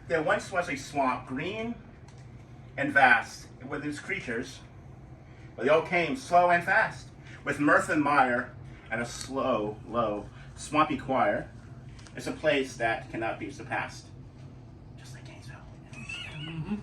There once was a swamp, green and vast, with its creatures, but they all came slow and fast, with mirth and mire, and a slow, low, swampy choir. It's a place that cannot be surpassed, just like Gainesville. Mm-hmm.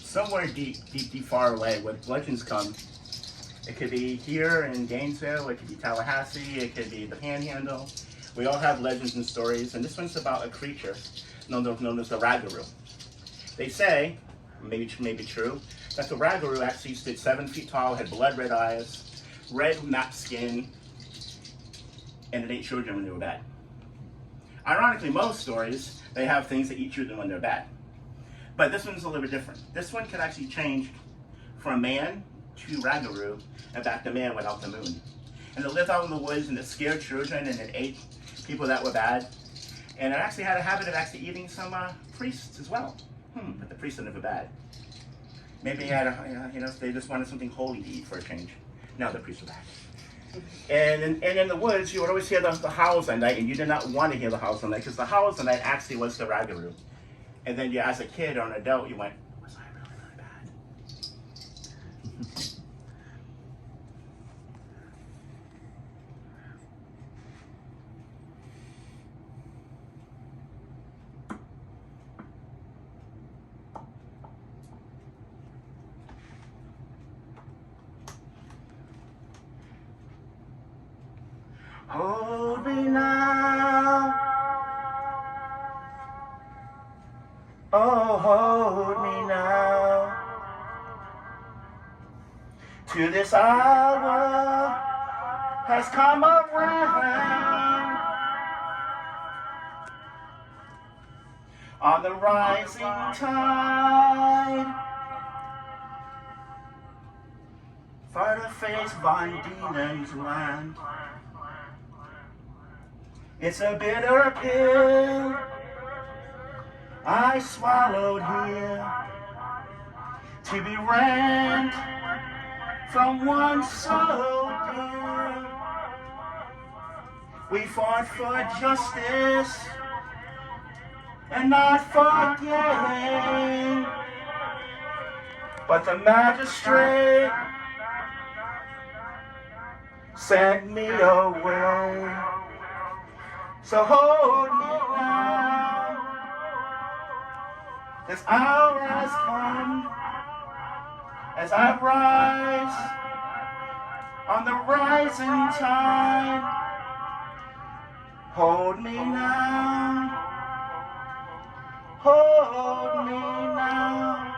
Somewhere deep, deep, deep far away where legends come. It could be here in Gainesville, it could be Tallahassee, it could be the Panhandle. We all have legends and stories, and this one's about a creature known as the Ragaroo. They say, maybe true, that the Ragaroo actually stood 7 feet tall, had blood red eyes, red matte skin, and it ate children when they were bad. Ironically, most stories, they have things that eat children when they're bad. But this one's a little bit different. This one can actually change from man to Ragaroo and back to man without the moon. And it lived out in the woods and it scared children and it ate people that were bad. And it actually had a habit of actually eating some priests as well. But the priests are never bad. Maybe they had they just wanted something holy to eat for a change. Now the priests are back. And in the woods, you would always hear the howls at night, and you did not want to hear the howls at night because the howls at night actually was the Ragaroo. And then you, as a kid or an adult, you went, was I really, really bad? Hold me now. Oh, hold me now. To this hour has come around. On the rising tide, for to face Von Diemen's land. It's a bitter pill I swallowed here to be rent from one so dear. We fought for justice and not for gain, but the magistrate sent me away. So hold me now, this hour has come, as I rise on the rising tide. Hold me now, hold me now.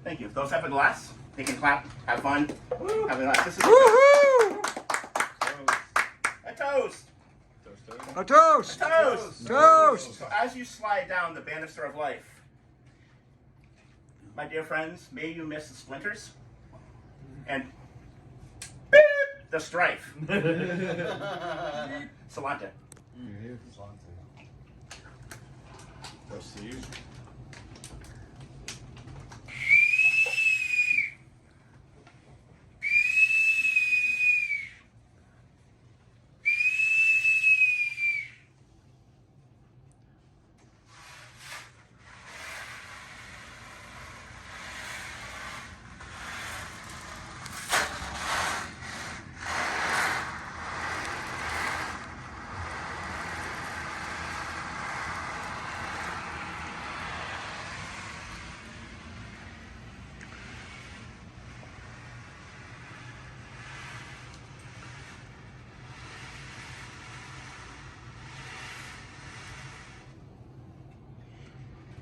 Thank you. Those have a glass, they can clap, have fun, have a glass. This is a toast. A toast! A toast! Toast! So as you slide down the banister of life, my dear friends, may you miss the splinters and beep, the strife. Salante. Toast to you.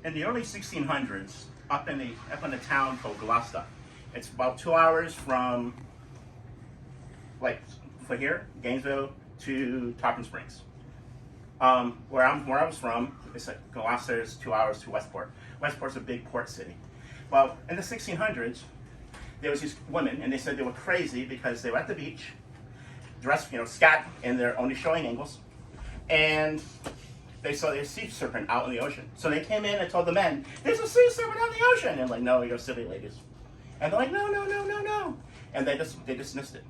in the early 1600s, up in a town called Gloucester. It's about 2 hours from, like, for here, Gainesville to Tarpon Springs. Where I was from, it's like Gloucester is 2 hours to Westport. Westport's a big port city. Well, in the 1600s, there was these women, and they said they were crazy because they were at the beach, dressed, scat, and they're only showing ankles, and they saw their sea serpent out in the ocean. So they came in and told the men, "There's a sea serpent out in the ocean." And they're like, "No, you're silly ladies." And they're like, "No, no, no, no, no." And they dismissed it.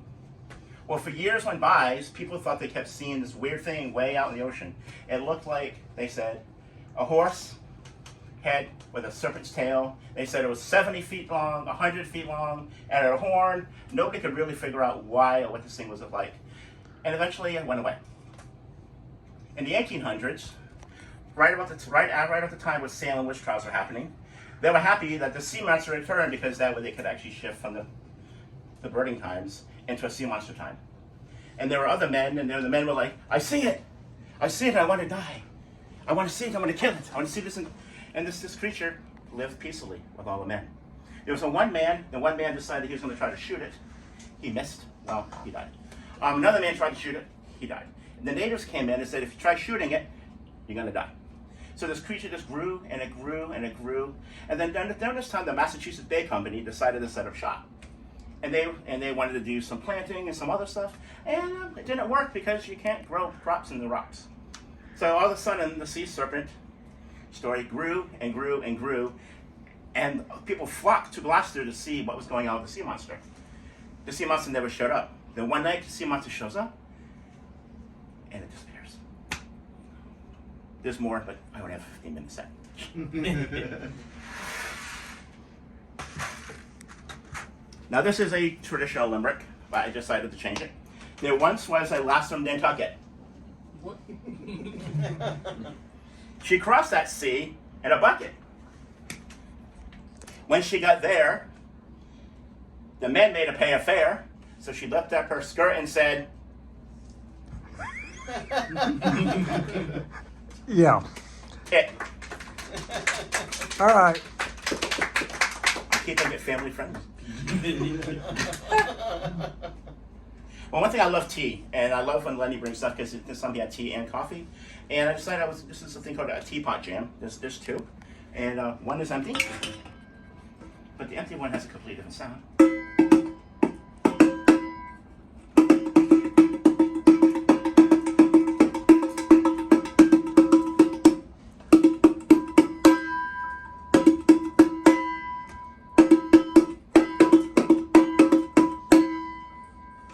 Well, for years went by, people thought they kept seeing this weird thing way out in the ocean. It looked like, they said, a horse head with a serpent's tail. They said it was 70 feet long, 100 feet long, and a horn. Nobody could really figure out why or what this thing was like. And eventually it went away. In the 1800s, right at the time when Salem witch trials were happening, they were happy that the sea monster returned because that way they could actually shift from the birding times into a sea monster time. And there were other men, and the men were like, "I see it, I want to die. I want to see it, I want to kill it, I want to see this." And this creature lived peacefully with all the men. There was one man decided he was going to try to shoot it. He missed, well, he died. Another man tried to shoot it, he died. And the natives came in and said, "If you try shooting it, you're going to die." So this creature just grew, and it grew, and it grew. And then during this time, the Massachusetts Bay Company decided to set up shop. And they wanted to do some planting and some other stuff, and it didn't work because you can't grow crops in the rocks. So all of a sudden, the sea serpent story grew and grew and grew, and people flocked to Gloucester to see what was going on with the sea monster. The sea monster never showed up. Then one night, the sea monster shows up, and it disappears. There's more, but I only have 15 minutes left. Now this is a traditional limerick, but I decided to change it. There once was a lass from Nantucket. What? She crossed that sea in a bucket. When she got there, the men made her pay a fare, so she lifted up her skirt and said, Yeah. "It." All right. I'm keeping it family friendly. Well, one thing I love tea, and I love when Lenny brings stuff because this time he had tea and coffee. And I decided this is a thing called a teapot jam. There's two, and one is empty, but the empty one has a completely different sound.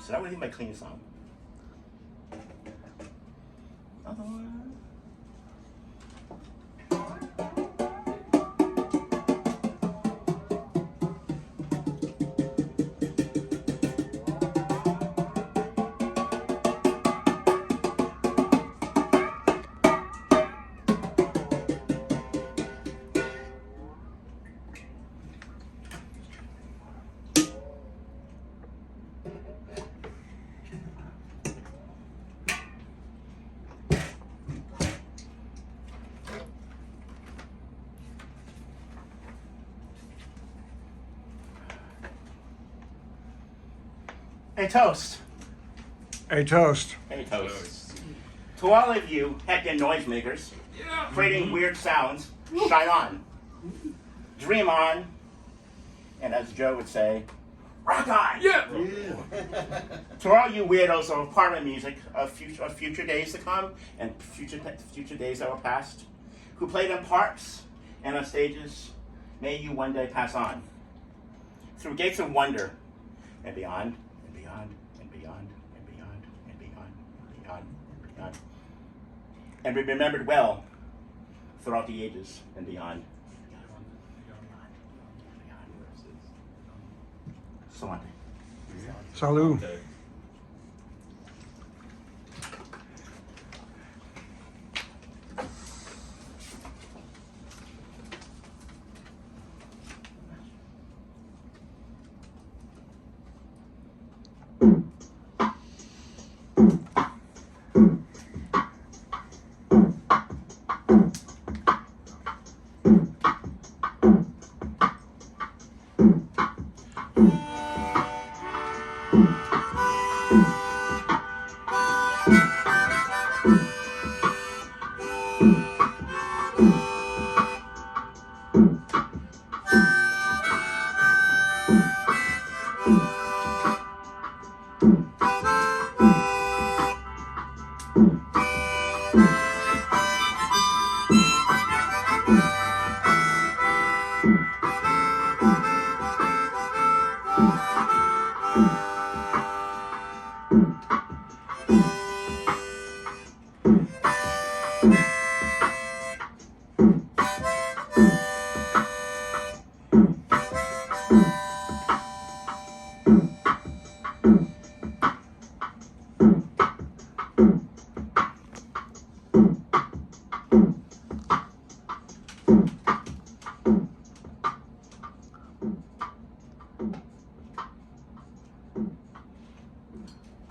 So that would be my clean song. Another one. Hey, toast. A toast. Hey, toast. To all of you heckin' noisemakers, creating weird sounds, shine on. Dream on. And as Joe would say, rock on. Yeah. To all you weirdos of apartment music of future days to come and future days that were past, who played in parks and on stages, may you one day pass on. Through gates of wonder and beyond. And beyond, and beyond, and beyond, and beyond, and beyond. And be remembered well throughout the ages and beyond. Salute. Salud.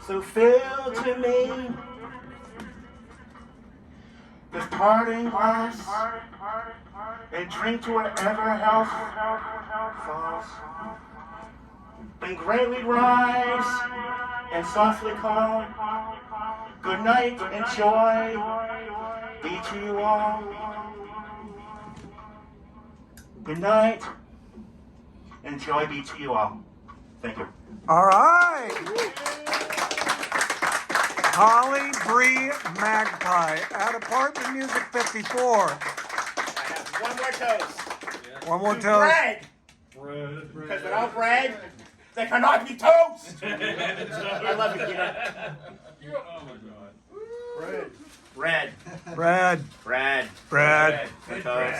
So fill to me this parting glass and drink to whatever health falls. Then greatly rise and softly call. Good night and joy be to you all. Good night and joy be to you all. Thank you. All right. Holly Bree Magpie at Apartment Music 54. I have one more toast. One more To toast. bread. Bread. Because without bread, they cannot be toast. I love you, Peter. Oh my God. Bread. Bread. Bread. Bread. Toast.